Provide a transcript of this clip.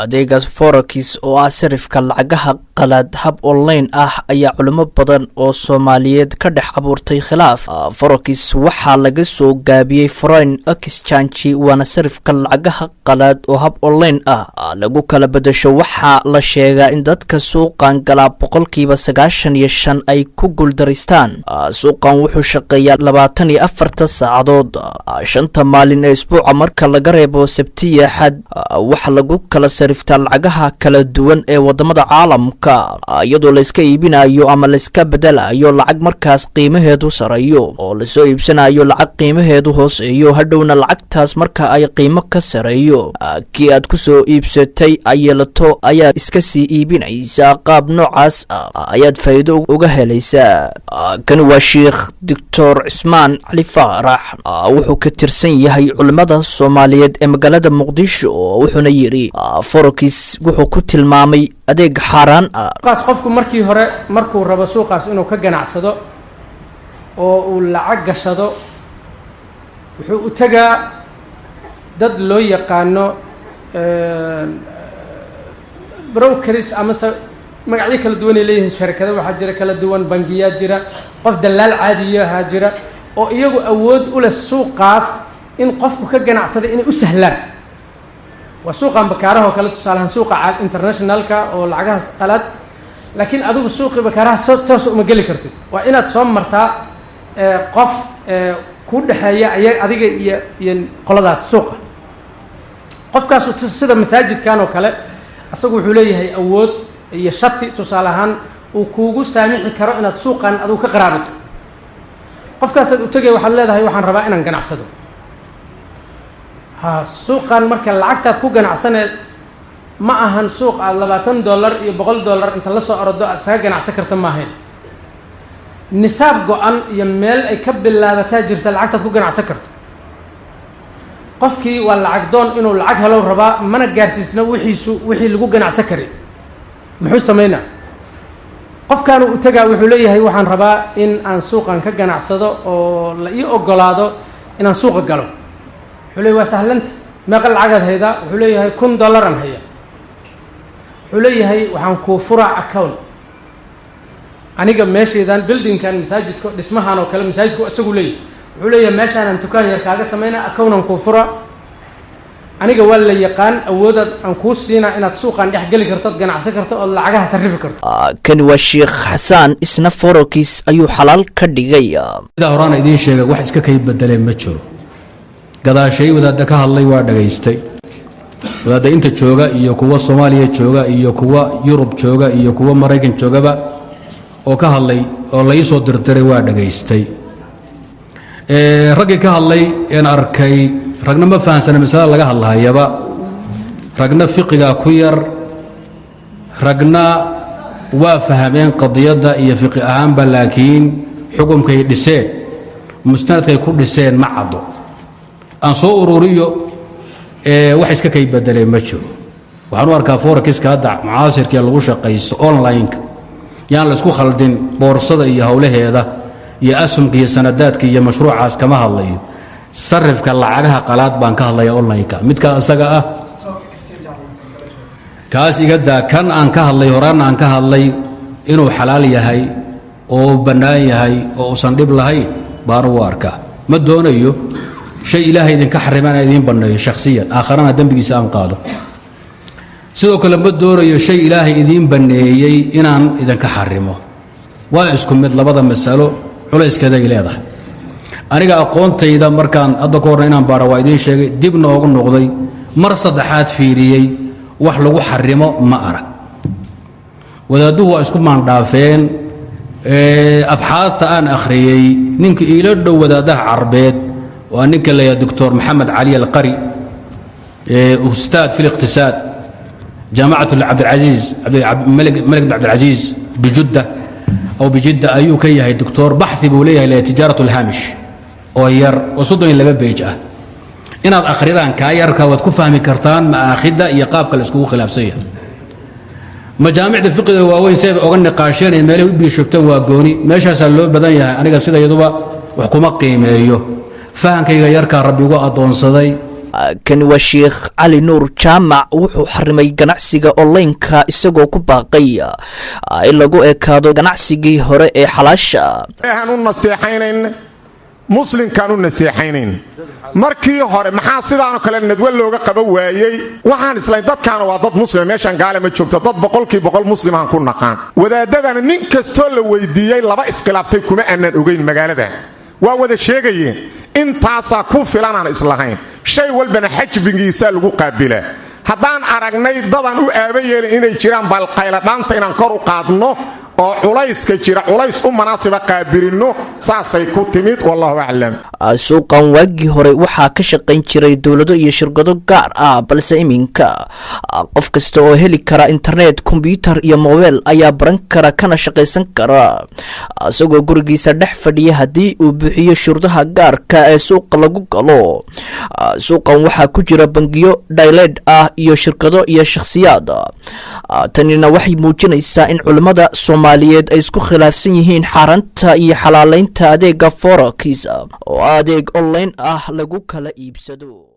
adeegaas forex oo ah sarifka lacagaha qalaad hab online ah ayaa culimo badan oo Soomaaliyeed ka dhex abuurtay khilaaf. Forex waxaa laga soo gaabiyay foreign exchange waana sarifka lacagaha qalaad oo hab online ah lagu kala bedesho. Waxaa la sheegaa in dadka suuqan gala 95% ay ku guuldareystaan. Suuqan wuxuu shaqeeyaa 24 saacadood 5 maalin ee isbuuca marka laga reebo Sabti iyo Axad. waxa lagu kala sarifta lacagaha kala duwan ee wadamada caalamka iyadoo la iska iibinayo ama la iska bedelayo lacag markaas qiimaheedu sareeyo oo la soo iibsanayo lacag qiimaheedu hooseeyo hadhowna lacagtaas marka ay qiimo ka sareeyo kii aad ku soo iibsatay ayelato ayaa iska sii iibinaysa qaab noocaas ayaad faa'iido uga helaysaa. kan waa Sheekh Dr. Cismaan Ali Faarax wuxuu ka tirsan yahay culimada Soomaaliyeed ee magaalada Muqdisho wuxuuna yiri forex wuxuu ku tilmaamay adeeg xaraan qaas qofku markii hore markuu rabo suuqaas inuu ka ganacsado oo uu lacag gashado wuxuu u tagaa dad loo yaqaano brokers ama magacyo kala duwan ay leeyihiin shirkado waxa jira kala duwan bangiya jira qof dalaal caadi ah jira oo iyagu awood u leh suuqaas in qofku ka ganacsado inay u sahlaan وسوقا بكاره وكلا تصالحن سوق internationalka oo lacagaha qalaad laakiin adigu suuqi bakaaraha soo ma gali kartid waa inaad soo martaa qof ku dhaxeeya adiga iyo qoladaas suuqa qofkaas sida masaajidkan oo kale asagu wuxuu leeyahay awood iyo shati tusaalahan uu kuugu saamixi karo inaad suuqan adigu ka qaraabato qofkaas aad u tagay waxaad leedahay waxaan rabaa inaan ganacsado suuqan marka lacagtaad ku ganacsanay ma ahan suuq aad $20 iyo $100 inta la soo ordo aad saga ganacsan karto ma ahayn nisaab go'an iyo meel ay ka bilaabataa jirta lacagtaad ku ganacsan karto qofkii waa lacag doon inuu lacag helo rabaa mana gaarsiisna wixii lagu ganacsan kari muxuu sameynaa qofkan uu tagaa wuxuu leeyahay waxaan rabaa in aan suuqan ka ganacsado oo la ii ogolaado inaan suuqa galo حلي وسهلنت ما قل عقد هيدا وحلي هي $1 هي حلي هي وحن كوفرع أكون أنا قبل ماشي إذا building كان مساجد اسمها أنا وكلام مساجد أسوق لي حلي ماشي أنا تكان يركاجة سمينا أكون كوفرع أنا قبل لي يقان أودا أنكوسينا إن السوق عندي حقلي كرتات جناح سكرت الله عجها سرف كرت كان والشيخ حسان اسمه فوروكيس أيو حلال كديجيا إذا أرانا إذا شيء واحد سككي بدلين متشو gadaashay wadaadda ka hadlay waa dhageystay wadaadda inta jooga iyo kuwa Soomaaliya jooga iyo kuwa Yurub jooga iyo kuwa Mareykan joogaba oo ka hadlay oo la isoo dirtiray waa dhageystay ragga ka hadlay in arkay ragna ma fahansana mas'ala laga hadlayaba ragna fiqiga ku yar ragna waa fahameen qadiyada iyo fiqi ahaanba laakiin xukumkay dhiseen mustanadkay ku dhiseen ma cado aan soo ururiyo wax iska kay bedelay ma jiro waxaan u arkaa forex-ka hadda mucaasirka lagu shaqeysto online-ka yaan la isku khaldin boorsada iyo hawlaheeda iyo asumka iyo sanadaadka iyo mashruucaas kama hadlayo sarifka lacagaha qalaad baan ka hadlaya online-ka midka asaga ah kaas iga daa kan aan ka hadlay horaan aan ka hadlay inuu xalaal yahay oo bannaan yahay oo usan dhib lahayn baan u arkaa ma doonayo شيء إلهي إذن كحرمان إذن بنيه شخصيا آخرنا دنبيسا أن قادوا سيدو كلام بدور شيء إلهي إذن بنيه إنان إذن كحرمه وإسكم مثل بضا مسألو حليس كذا إليه أنا أقول تيدا مركان أدكورنا إنان باروا إذن شيء دبنا أقول نغضي مرصد حاد فيريي وحلو حرمه ما أرى وذا دوه إسكم عن دافين أبحاث أن أخريي نينك إيلاد وذا ده عربيت وأنك يا دكتور محمد علي القري أستاذ في الاقتصاد جامعة عبد العزيز ملك عبد العزيز بجدة أو بجدة أيوك يا دكتور بحثي بوليها لتجارة الهامش وير وصدق إلى بيجة إن الأخيران كايرك وتكفهم كرتان مع أخذة يقابك الأسكو خلافسية مجامع الفقه وين سيب أغنى قاشين إن له بيشكتوا وقوني ماشي هسألوا بدنيا أنا قصيدة يدوبا وحكومة قيمة فهمكيga yarka rabbigu adoonsaday kani waa sheekh cali nuur jaamac wuxuu xarimay ganacsiga onlineka isagoo ku baaqay in lagu ekaado ganacsigii hore ee xalaasha muslimkaan u naseexaynayn markii hore maxaa sidaanoo kale nadwa looga qaban waayey waxaan islayn dadkaana waa dad muslima meeshaan gaale ma joogto dad boqolkiiba boqol muslimaan ku naqaan wadaadadana nin kastoo la weydiiyey laba iskhilaaftay kuma aanan ogayn magaalada waa wada sheegayeen intaasaa ku filanaan islahayn shay walbana xajbigiisaa lagu qaabilaa haddaan aragnay dadaan u aaba yeelin inay jiraan balqayladhaanta inaan kor u qaadno oo culayska jira culays u munaasiba qaabilino saasay ku timid wallahu a'lam. suuqan waagii hore waxaa ka shaqayn jiray dawlado iyo shirkado gaar ah balse iminka qof kasta oo heli kara internet computer iyo mobile ayaa baran kara kana shaqaysan kara isagoo gurigiisa dhex fadhiya haddii uu bixiyo shuruudaha gaarka ee suuqa lagu galo suuqan waxaa ku jira bangiyo dhayleed ah iyo shirkado iyo shakhsiyaad tanina waxay muujinaysaa in culimada Soomaaliyeed ay isku khilaafsan yihiin xaranta iyo xalaaleynta adeega forex oo adeeg online ah lagu kala iibsado.